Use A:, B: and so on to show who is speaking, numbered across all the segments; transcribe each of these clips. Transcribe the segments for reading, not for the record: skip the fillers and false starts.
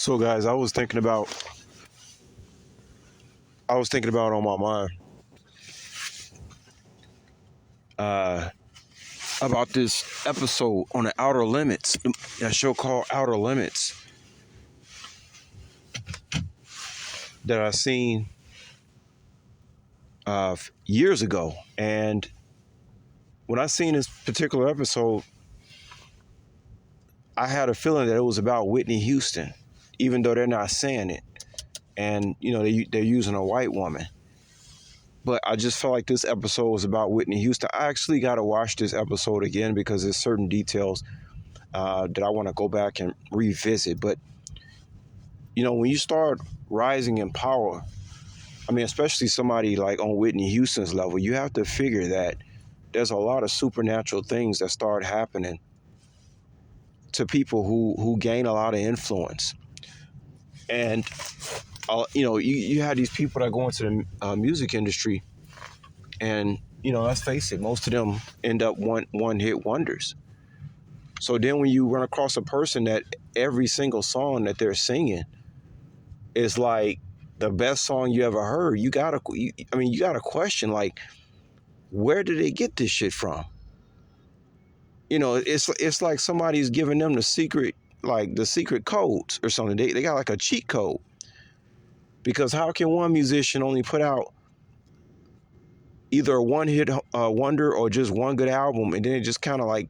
A: So guys, I was thinking about on my mind uh about this episode on the Outer Limits, that show called Outer Limits that I seen years ago. And when I seen this particular episode, I had a feeling that it was about Whitney Houston, even though they're not saying it. And they're using a white woman. But I just felt like this episode was about Whitney Houston. I actually got to watch this episode again because there's certain details that I want to go back and revisit. But, when you start rising in power, I mean, especially somebody like on Whitney Houston's level, you have to figure that there's a lot of supernatural things that start happening to people who gain a lot of influence. And, you have these people that go into the music industry and, let's face it, most of them end up one-hit wonders. So then when you run across a person that every single song that they're singing is like the best song you ever heard, you gotta question, like, where did they get this shit from? It's like somebody's giving them the secret codes or something. They got like a cheat code. Because how can one musician only put out either a one-hit wonder or just one good album, and then it just kind of like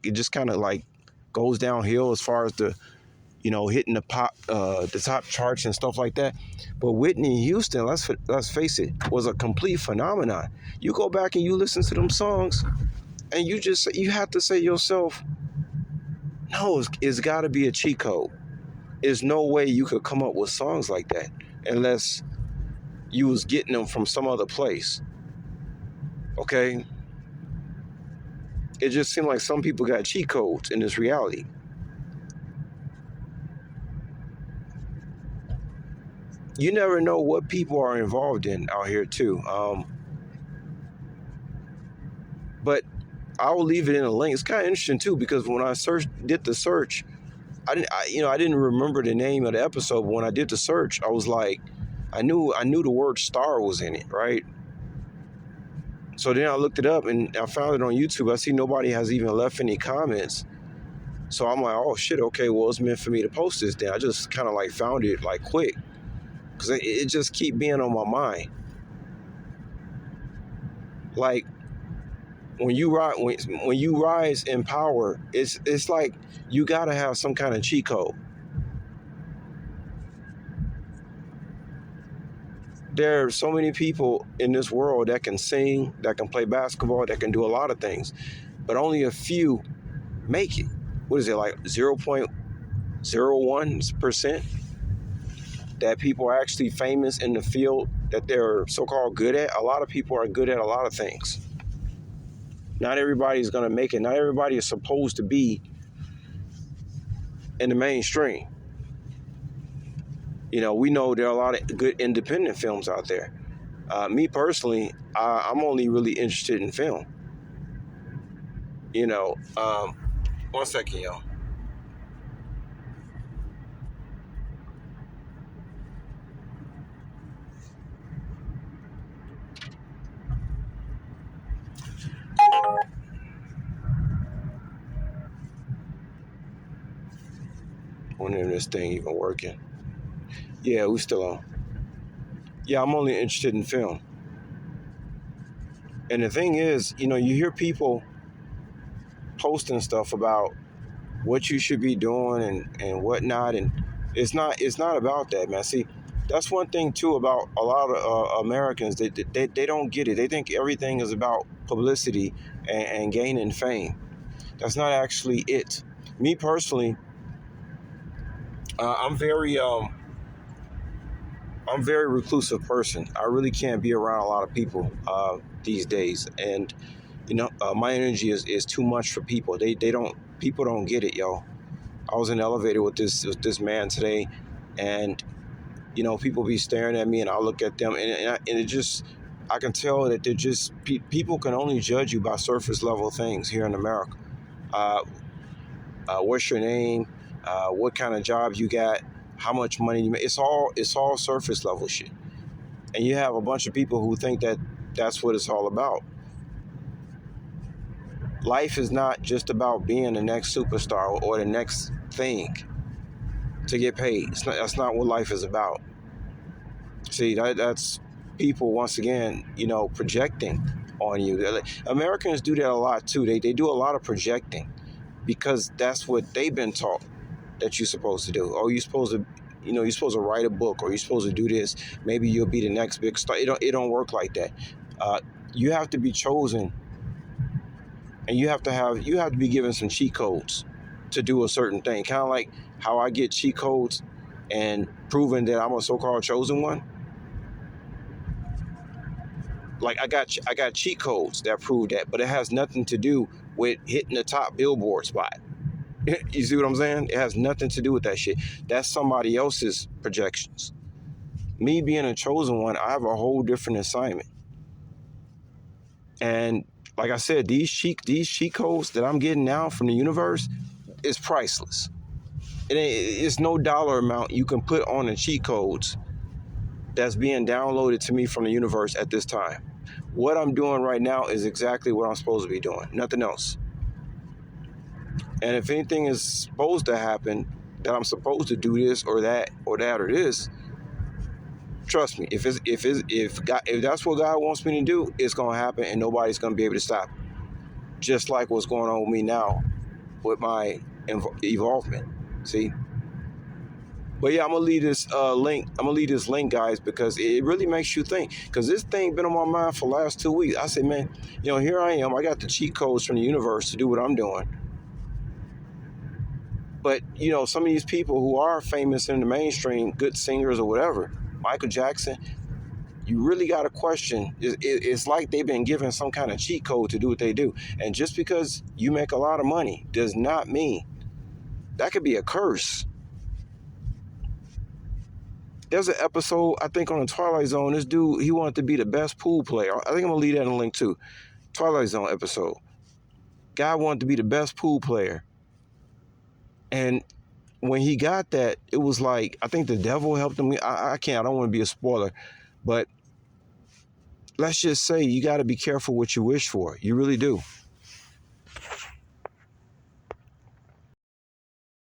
A: goes downhill as far as the hitting the top charts and stuff like that. But Whitney Houston, let's face it, was a complete phenomenon. You go back and you listen to them songs, and you have to say to yourself, no, it's got to be a cheat code. There's no way you could come up with songs like that unless you was getting them from some other place. Okay? It just seemed like some people got cheat codes in this reality. You never know what people are involved in out here too. But I will leave it in a link. It's kind of interesting too, because when I did the search, I didn't remember the name of the episode. But when I did the search, I was like, I knew the word star was in it, right? So then I looked it up and I found it on YouTube. I see nobody has even left any comments. So I'm like, oh shit, okay, well, it's meant for me to post this then. I just kind of like found it like quick, because it just keep being on my mind. Like, when you rise in power, it's like you gotta have some kind of cheat code. There are so many people in this world that can sing, that can play basketball, that can do a lot of things, but only a few make it. What is it, like 0.01% that people are actually famous in the field that they're so-called good at? A lot of people are good at a lot of things. Not everybody is going to make it. Not everybody is supposed to be in the mainstream. We know there are a lot of good independent films out there. Me personally, I'm only really interested in film. One second, y'all. Wondering if this thing even working. Yeah, we still on. Yeah, I'm only interested in film. And the thing is, you hear people posting stuff about what you should be doing and whatnot, and it's not about that, man. See, that's one thing too about a lot of Americans. They don't get it. They think everything is about publicity and gaining fame. That's not actually it. Me personally, I'm very reclusive person. I really can't be around a lot of people these days, and my energy is too much for people. People don't get it, yo. I was in the elevator with this man today, and people be staring at me, and I look at them, and it just, I can tell that they're just people can only judge you by surface level things here in America. What's your name? What kind of job you got? how much money you make. It's all surface level shit. And you have a bunch of people who think that that's what it's all about. Life is not just about being the next superstar or the next thing to get paid. That's not what life is about. See, that's people once again, projecting on you. Americans do that a lot too. They do a lot of projecting because that's what they've been taught that you're supposed to do. Oh, you're supposed to, you're supposed to write a book, or you're supposed to do this. Maybe you'll be the next big star. It don't work like that. You have to be chosen, and you have to be given some cheat codes to do a certain thing. Kind of like how I get cheat codes and proving that I'm a so-called chosen one. Like I got cheat codes that prove that, but it has nothing to do with hitting the top billboard spot. You see what I'm saying? It has nothing to do with that shit. That's somebody else's projections. Me being a chosen one, I have a whole different assignment. And like I said, these cheat codes that I'm getting now from the universe is priceless. It's no dollar amount you can put on the cheat codes that's being downloaded to me from the universe at this time. What I'm doing right now is exactly what I'm supposed to be doing, nothing else. And if anything is supposed to happen, that I'm supposed to do this or that or this, trust me, if that's what God wants me to do, it's gonna happen, and nobody's gonna be able to stop it. Just like what's going on with me now, with my evolvement. See. But yeah, I'm gonna leave this link. I'm gonna leave this link, guys, because it really makes you think. Because this thing been on my mind for the last 2 weeks. I said, man, here I am. I got the cheat codes from the universe to do what I'm doing. But some of these people who are famous in the mainstream, good singers or whatever, Michael Jackson, you really got to question. It's like they've been given some kind of cheat code to do what they do. And just because you make a lot of money does not mean that could be a curse. There's an episode, I think, on the Twilight Zone. This dude, he wanted to be the best pool player. I think I'm going to leave that in a link too. Twilight Zone episode. Guy wanted to be the best pool player. And when he got that, it was like, I think the devil helped him. I don't want to be a spoiler. But let's just say you got to be careful what you wish for. You really do.